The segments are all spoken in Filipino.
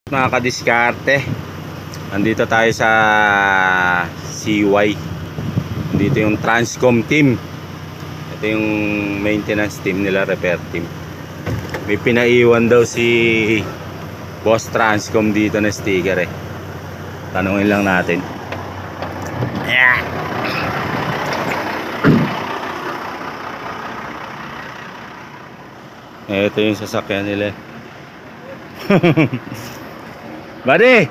Mga kadiskarte, nandito tayo sa CY. Dito yung Transcom team. Ito yung maintenance team nila, repair team. May pinaiwan daw si Boss Transcom dito na sticker eh. Tanungin lang natin. Yeah. Ito yung sasakyan nila. Buddy,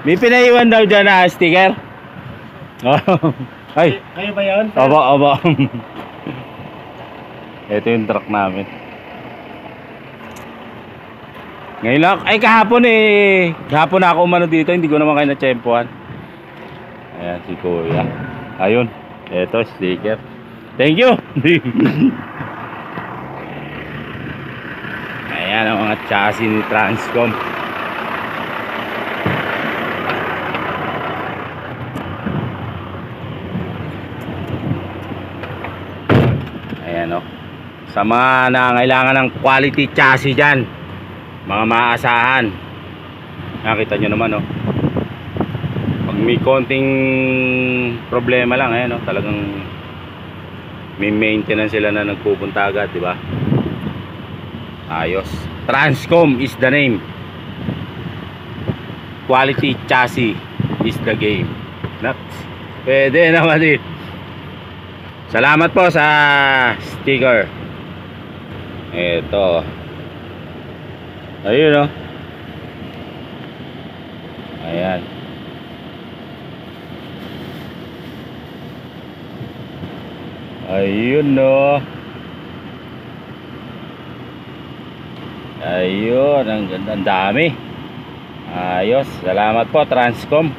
may pinaiwan daw dyan na sticker. Ay, kayo ba yun? opo, opo. Ito yung truck namin. Ngayon lang, ay kahapon eh. Kahapon na ako umano dito, hindi ko naman kayo na-tsempuhan. Ayan si Kuya. Ayun, ito sticker. Thank you. Ayan ang mga chassis ni Transcom. Ayan o. Sa mga nangailangan ng quality chassis dyan, mga maaasahan, nakita nyo naman o. Pag may konting problema lang, ayan o, talagang may maintenance sila na nagpupunta agad, diba? Ayos. Transcom is the name. Quality chassis is the game. Pwede naman din. Salamat po sa sticker. Ito. Ayun o. Ayan. Ayun o. Ayun, ang ganda, ang dami. Ayos, salamat po Transcom.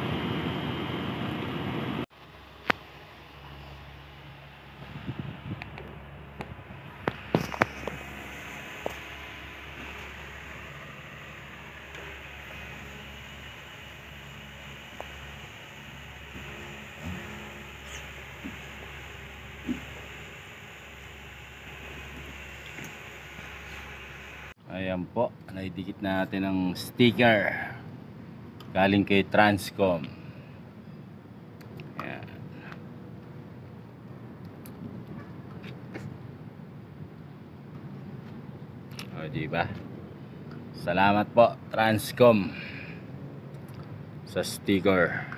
Ayan po, naidikit natin ang sticker galing kay Transcom. Ayan. O diba? Salamat po Transcom sa sticker.